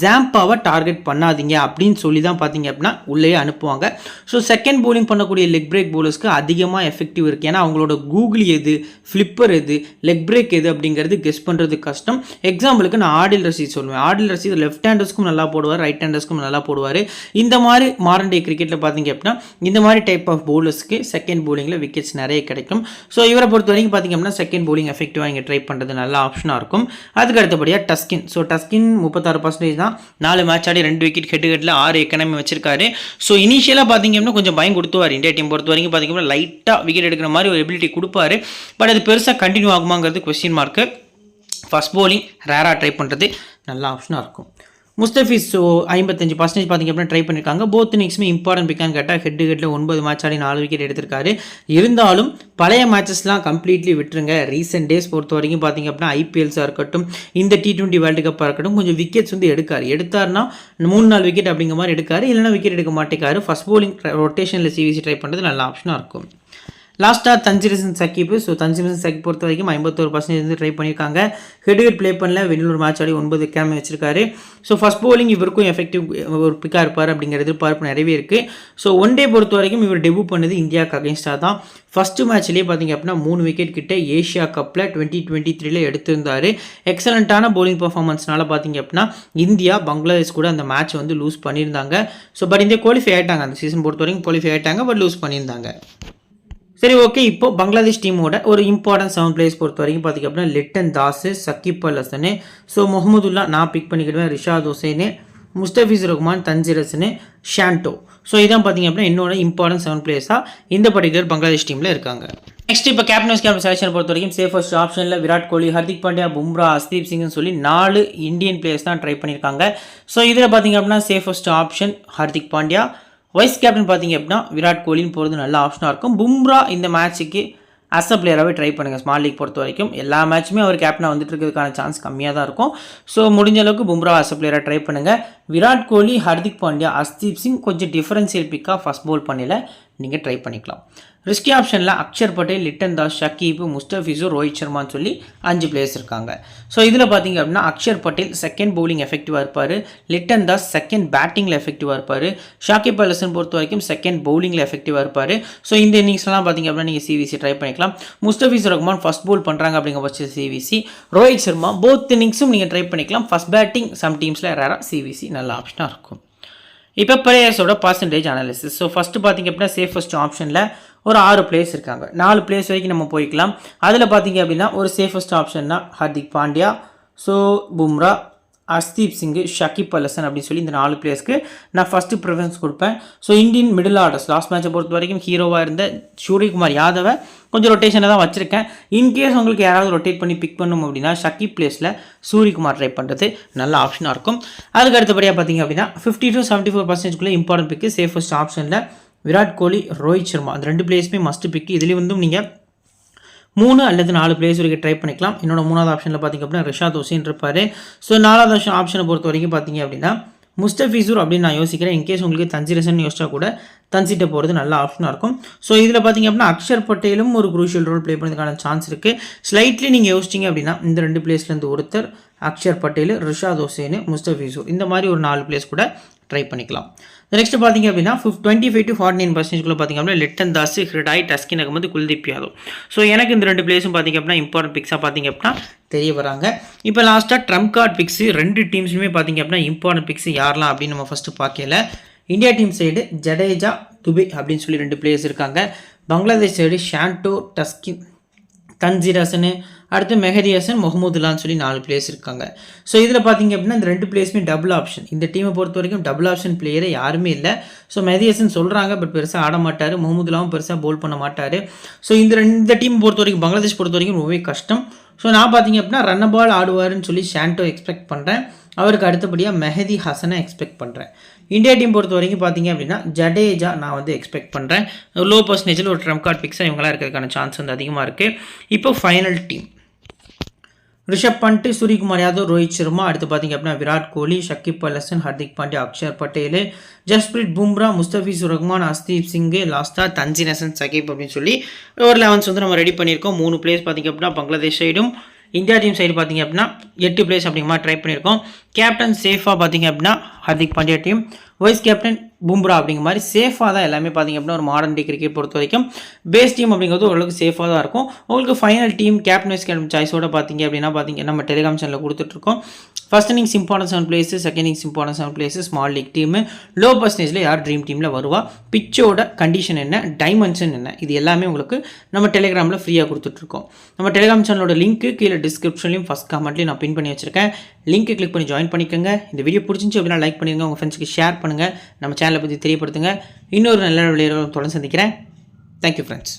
Speaker 1: ஜாம்பாவை டார்கெட் பண்ணாதீங்க அப்படின்னு சொல்லி தான் பார்த்தீங்க அப்படின்னா உள்ளே அனுப்புவாங்க. ஸோ செகண்ட் பவுலிங் பண்ணக்கூடிய லெக் பிரேக் பவுலர்ஸ்க்கு அதிகமாக எஃபெக்டிவ் இருக்குது. ஏன்னா அவங்களோட கூகுள் எது, ஃப்ளிப்பர் எது, லெக் பிரேக் எது அப்படிங்கிறது கெஸ் பண்ணுறது கஷ்டம். எக்ஸாம்பிளுக்கு நான் ஆடில் ரஷீத் சொல்லுவேன். ஆடில் ரஷீத் லெஃப்ட் ஹேண்டர்ஸ்க்கும் நல்லா போடுவார், ரைட் ஹேண்டர்ஸ்க்கும் நல்லா போடுவார். இந்த மாதிரி மாடர்ன் டே கிரிக்கெட்டில் பார்த்தீங்க அப்படின்னா இந்த மாதிரி டைப் ஆஃப் பவுலர்ஸ்க்கு செகண்ட் பவுலிங்கில் விக்கெட்ஸ் நிறைய கிடைக்கும். ஸோ இவரை பொறுத்த வரைக்கும் பார்த்திங்க அப்படின்னா செகண்ட் பவுலிங் எஃபெக்டிவாக இங்கே ட்ரை பண்ணுறது நல்ல ஆப்ஷனாக இருக்கும். அதுக்கு அடுத்தபடியாக டஸ்கின். ஸோ டஸ்கின் 36% தான். 4 மேட்ச் ஆடி 2 விக்கெட் ஹெட்டுகட்டில் 6 எக்கனாமி வச்சிருக்காரு. ஸோ இனிஷியலாக பார்த்திங்க அப்படின்னா கொஞ்சம் பயம் கொடுத்துவார். இந்தியா டீம் பொறுத்த வரைக்கும் பார்த்திங்க அப்படின்னா லைட்டாக விக்கெட் எடுக்கிற மாதிரி ஒரு எபிலிட்டி கொடுப்பாரு. பட் அது பெருசாக கண்டினியூ ஆகுமாங்கிறது கொஸ்டின் மார்க்கு. ஃபஸ்ட் பவுலிங் ரேராக ட்ரை பண்ணுறது நல்ல ஆப்ஷனாக இருக்கும். முஸ்தபிஸ். ஸோ 55% பார்த்திங்க அப்படின்னா ட்ரை பண்ணியிருக்காங்க. போத் இன்னிங்ஸுமே இம்பார்ட்டன்ட் பிக்கான்னு கேட்டால் ஹெட்டில் 9 மேட்ச் ஆடி 4 விக்கெட் எடுத்திருக்காரு. இருந்தாலும் பழைய மேட்சஸ்லாம் கம்ப்ளீட்லி விட்டுருங்க. ரீசெண்ட் டேஸ் பொறுத்த வரைக்கும் பார்த்திங்க அப்படின்னா ஐபிஎல்ஸாக இருக்கட்டும், இந்த T20 வேர்ல்டு கப்பாக இருக்கட்டும், கொஞ்சம் விக்கெட்ஸ் வந்து எடுத்தார்னா 3-4 விக்கெட் அப்படிங்கிற மாதிரி எடுக்காரு. இல்லைனா விக்கெட் எடுக்க மாட்டேக்காரு. ஃபஸ்ட் பவுலிங் ரொட்டேஷனில் சிவிசி ட்ரை பண்ணுறது நல்ல ஆப்ஷனாக இருக்கும். லாஸ்ட்டாக தன்ஜீர் ஹசன் சக்கீப். ஸோ தன்ஜீர் ஹசன் சக்கீப் பொறுத்த வரைக்கும் 51% வந்து ட்ரை பண்ணியிருக்காங்க. ஹெட்விக்கெட் ப்ளே பண்ணல. வெளியில் ஒரு மேட்ச் ஆடி 9 கேம் வச்சிருக்காரு. ஸோ ஃபஸ்ட் பவுலிங் இவருக்கும் எஃபெக்டிவ் ஒரு பிக்காக இருப்பார் அப்படிங்கிற எதிர்பார்ப்பு நிறையவே இருக்குது. ஸோ ஒன் டே பொறுத்த வரைக்கும் இவர் டெபியூ பண்ணது இந்தியாவுக்கு அகேன்ஸ்டாக தான். ஃபஸ்ட்டு மேட்ச்லேயே பார்த்திங்க அப்படின்னா 3 விக்கெட் கிட்ட ஏஷியா கப்பில் 2023 எடுத்திருந்தார். எக்ஸலண்ட்டான பவுலிங் பர்ஃபார்மன்ஸ்னால பார்த்திங்க அப்படின்னா இந்தியா பங்களாதேஷ் கூட அந்த மேட்ச் வந்து லூஸ் பண்ணியிருந்தாங்க. ஸோ பட் இந்தியா குவாலிஃபை ஆகிட்டாங்க. அந்த சீசன் பொறுத்த வரைக்கும் குவாலிஃபை ஆகிட்டாங்க, பட் லூஸ் பண்ணியிருந்தாங்க. சரி, ஓகே. இப்போ பங்களாதேஷ் டீமோட ஒரு இம்பார்ட்டன்ட் 7 பிளேயர்ஸ் பொறுத்த வரைக்கும் பார்த்திங்க அப்படின்னா லிட்டன் தாஸ், சக்கீப் அல் ஹசன், ஸோ முகமதுல்லா நான் பிக் பண்ணிக்கிடுவேன், ரிஷாத் ஹுசைன், முஸ்தபிஸ் ரஹ்மான், தன்ஜீர் ஹசன், ஷாண்டோ. ஸோ இதான் பார்த்திங்க அப்படின்னா என்னோட இம்பார்ட்டன்ட் 7 பிளேயர்ஸாக இந்த பர்டிகுலர் பங்களாதேஷ் டீமில் இருக்காங்க. நெக்ஸ்ட் இப்போ கேப்டன் செலக்ஷன் பொறுத்த வரைக்கும் சேஃபஸ்ட் ஆப்ஷனில் விராட் கோலி, ஹர்திக் பாண்டியா, பும்ரா, அஸ்தீப் சிங்னு சொல்லி 4 இந்தியன் பிளேயர்ஸ் தான் ட்ரை பண்ணியிருக்காங்க. ஸோ இதில் பார்த்திங்க அப்படின்னா safest option Hardik Pandya. Vice captain பார்த்திங்க அப்படின்னா விராட் கோலின்னு போகிறது நல்ல ஆப்ஷனாக இருக்கும். பும்ரா இந்த மேட்ச்சுக்கு அஸ் அ பிளேயராகவே ட்ரை பண்ணுங்கள். ஸ்மால் லீக் பொறுத்த வரைக்கும் எல்லா மேட்சுமே அவர் கேப்டனாக வந்துட்டு இருக்கிறதுக்கான சான்ஸ் கம்மியாக தான் இருக்கும். ஸோ முடிஞ்ச அளவுக்கு பும்ரா அஸ் அ பிளேயராக ட்ரை பண்ணுங்கள். விராட் கோலி, ஹர்திக் பாண்டியா, அஸ்தீப் சிங் கொஞ்சம் டிஃபரன்ஷியல் பிக்காக ஃபஸ்ட் பவுல் பண்ணல நீங்கள் ட்ரை பண்ணிக்கலாம். ரிஸ்கி ஆப்ஷனில் அக்ஷர் பட்டேல், லிட்டன் தாஸ், ஷக்கீப், முஸ்தபிசூர், ரோஹித் சர்மான்னு சொல்லி 5 பிளேயர்ஸ் இருக்காங்க. ஸோ இதில் பார்த்தீங்க அப்படின்னா அக்ஷர் பட்டேல் செகண்ட் பவுலிங் எஃபெக்டிவாக இருப்பார், லிட்டன் தாஸ் செகண்ட் பேட்டிங்கில் எஃபெக்டிவாக இருப்பார், ஷாக்கிப் அல் ஹசன் பொறுத்த வரைக்கும் செகண்ட் பவுலிங்கில் எஃபெக்டிவாக இருப்பார். ஸோ இந்த இன்னிங்ஸ்லாம் பார்த்தீங்க அப்படின்னா நீங்கள் சிவிசி ட்ரை பண்ணிக்கலாம். முஸ்தபிசூர் ரஹ்மான் ஃபஸ்ட் பவுல் பண்ணுறாங்க அப்படிங்கிற பட்சம் சிவிசி, ரோஹித் சர்மா போத் இன்னிங்ஸும் நீங்கள் ட்ரை பண்ணிக்கலாம். ஃபஸ்ட் பேட்டிங் சம் டீம்ஸில் ரேராக சிவிசி நல்ல ஆப்ஷனாக இருக்கும். இப்போ பிளேயர்ஸோட பர்சன்டேஜ் அனாலிசிஸ். ஸோ ஃபஸ்ட்டு பார்த்தீங்க அப்படின்னா சேஃபஸ்ட் ஆப்ஷனில் ஒரு 6 பிளேயர்ஸ் இருக்காங்க. 4 பிளேயர்ஸ் வரைக்கும் நம்ம போய்க்கலாம். அதில் பார்த்தீங்க அப்படின்னா ஒரு சேஃபஸ்ட் ஆப்ஷன்னா ஹர்திக் பாண்டியா, ஸோ பும்ரா, அஸ்தீப் சிங்கு, ஷக்கீப் அல் ஹசன் அப்படின்னு சொல்லி இந்த 4 பிளேயர்ஸ்க்கு நான் ஃபஸ்ட்டு ப்ரிஃபரன்ஸ் கொடுப்பேன். So Indian middle orders last மேட்சை பொறுத்த வரைக்கும் ஹீரோவாக இருந்த சூரியகுமார் யாதவை கொஞ்சம் ரொட்டேஷனை தான் வச்சுருக்கேன். இன்கேஸ் உங்களுக்கு யாராவது ரொட்டேட் பண்ணி பிக் பண்ணணும் அப்படின்னா ஷக்கீப் பிளேஸில் சூரியகுமார் ட்ரை பண்ணுறது நல்ல ஆப்ஷனாக இருக்கும். அதுக்கு அடுத்தபடியாக பார்த்தீங்க அப்படின்னா 50 to 74% இம்பார்ட்டன்ட் பிக்கு சேஃபஸ்ட் ஆப்ஷனில் விராட் கோலி, ரோஹித் சர்மா அந்த 2 பிளேயர்ஸுமே மஸ்ட் பிக்கு. இதுலேயும் வந்து நீங்கள் 3 அல்லது 4 பிளேயர்ஸ் வரைக்கும் ட்ரை பண்ணிக்கலாம். என்னோட 3வது ஆப்ஷனில் பார்த்திங்க அப்படின்னா ரிஷாத் ஹுசைன் இருப்பார். ஸோ 4வது ஆப்ஷனை பொறுத்த வரைக்கும் பார்த்திங்க அப்படின்னா முஸ்தபிசூர் அப்படின்னு நான் யோசிக்கிறேன். இன்கேஸ் உங்களுக்கு தன்சிரசன் யோசிச்சா கூட தன்சிட்ட போகிறது நல்ல ஆப்ஷனாக இருக்கும். ஸோ இதில் பார்த்திங்க அப்படின்னா அக்ஷர் பட்டேலும் ஒரு குரூஷியல் ரோல் ப்ளே பண்ணுறதுக்கான சான்ஸ் இருக்குது. ஸ்லைட்லி நீங்கள் யோசிச்சிங்க அப்படின்னா இந்த 2 பிளேஸ்லேருந்து ஒருத்தர் அக்ஷர் பட்டேல், ரிஷாத் ஹுசைன், முஸ்தபிசூர் இந்த மாதிரி ஒரு 4 பிளேஸ் கூட ட்ரை பண்ணிக்கலாம். நெக்ஸ்ட் பார்த்தீங்க அப்படின்னா 25 to 49% பார்த்தீங்க அப்படின்னா லிட்டன் தாஸ், ஹிருடாய், டஸ்கின் அகமது, குல்தீப் யாதவ். ஸோ எனக்கு இந்த 2 பிளேஸும் பார்த்தீங்க அப்படின்னா இம்பார்ட்டன்ட் பிக்ஸாக பார்த்தீங்க அப்படின்னா தெரிய வராங்க. இப்போ லாஸ்ட்டாக ட்ரம்ப் கார்டு பிக்ஸு 2 டீம்ஸுமே பார்த்தீங்க அப்படின்னா இம்பார்ட்டன்ட் பிக்ஸ் யாரெல்லாம் அப்படின்னு நம்ம ஃபஸ்ட்டு பார்க்கல. India team side Jadeja, Dube அப்படின்னு சொல்லி 2 பிளேயர்ஸ் இருக்காங்க. பங்களாதேஷ் சைடு ஷாண்டோ, டஸ்கின், தன்சீர் ஹசன், அடுத்து மெஹதி ஹசன், முகமதுல்லான்னு சொல்லி 4 பிளேயர்ஸ் இருக்காங்க. ஸோ இதில் பார்த்தீங்க அப்படின்னா இந்த 2 பிளேயர்ஸுமே டபுள் ஆப்ஷன். இந்த டீமை பொறுத்த வரைக்கும் டபுள் ஆப்ஷன் பிளேயரே யாருமே இல்லை. ஸோ மெஹதி ஹசன் சொல்கிறாங்க, பட் பெருசாக ஆட மாட்டார். முகமதுல்லாவும் பெருசாக போல் பண்ண மாட்டார். ஸோ இந்த டீம் பொறுத்த வரைக்கும் பங்களாதேஷ் பொறுத்த வரைக்கும் ரொம்பவே கஷ்டம். ஸோ நான் பார்த்தீங்க அப்படின்னா ரன் பால் ஆடுவார்னு சொல்லி ஷாண்டோ எக்ஸ்பெக்ட் பண்ணுறேன். அவருக்கு அடுத்தபடியாக மெஹதி ஹசனை எக்ஸ்பெக்ட் பண்ணுறேன். இந்தியா டீம் பொறுத்த வரைக்கும் பார்த்தீங்க அப்படின்னா ஜடேஜா நான் வந்து எக்ஸ்பெக்ட் பண்ணுறேன். லோ பர்சன்டேஜில் ஒரு ட்ரம்ப் கார்டு பிக்ஸாக இவங்களாம் இருக்கிறதுக்கான சான்ஸ் வந்து அதிகமாக இருக்குது. இப்போ ஃபைனல் டீம் ரிஷப் பண்ட், சூரியகுமார் யாதவ், ரோஹித் சர்மா, அடுத்து பார்த்தீங்க அப்படின்னா விராட் கோலி, ஷக்கீப் அல் ஹசன், ஹர்திக் பாண்டியா, அக்ஷர் பட்டேல், ஜஸ்பிரீத் பும்ரா, முஸ்தபிசூர் ரஹ்மான், அஸ்தீப் சிங்கு, லாஸ்ட்டாக தன்சீர் ஹசன், ஷக்கீப் அப்படின்னு சொல்லி ஒரு 11 வந்து நம்ம ரெடி பண்ணியிருக்கோம். 3 பிளேயர்ஸ் பார்த்தீங்க அப்படின்னா பங்களாதேஷ் சைடும், இந்தியா டீம் சைடு பார்த்தீங்க அப்படின்னா 8 பிளேயர்ஸ் அப்படிங்கிற மாதிரி ட்ரை பண்ணியிருக்கோம். கேப்டன் சேஃபாக பார்த்தீங்க அப்படின்னா Hardik Pandya team, vice captain Bumrah அப்படிங்கிற மாதிரி சேஃபாக தான் எல்லாமே பார்த்தீங்க அப்படின்னா ஒரு மாடர்ன் டே கிரிக்கெட் பொறுத்த வரைக்கும் பேஸ் டீம் அப்படிங்கிறது ஓரளவுக்கு சேஃபாக தான் இருக்கும். உங்களுக்கு final team captain vice captain சாய்ஸோட பார்த்தீங்க அப்படின்னா நம்ம டெலிகிராம் சேனலில் கொடுத்துட்ருக்கோம். First innings importance 7 places, second innings importance 7 places, small league team, low பர்சன்டேஜில் யார் ட்ரீம் டீமில் வருவா, பிச்சோட கண்டிஷன் என்ன, டைமென்ஷன் என்ன, இது எல்லாமே உங்களுக்கு நம்ம டெலிகிராமில் ஃப்ரீயாக கொடுத்துட்ருக்கோம். நம்ம டெலிகிராம் சேனலோட லிங்க்கு கீழே டிஸ்கிரிப்ஷன்லையும் ஃபஸ்ட் கமெண்ட்லையும் நான் பின் பண்ணி வச்சிருக்கேன். லிங்க்கை கிளிக் பண்ணி ஜாயின் பண்ணிக்கோங்க. இந்த வீடியோ பிடிச்சிருந்துச்சு அப்படின்னா லைக் பண்ணுங்கள், உங்கள் ஃப்ரெண்ட்ஸ்க்கு ஷேர் பண்ணுங்கள், நம்ம சேனலை பற்றி தெரியப்படுத்துங்க. இன்னொரு நல்ல விளையாட தொடர்ந்து சந்திக்கிறேன். Thank you friends.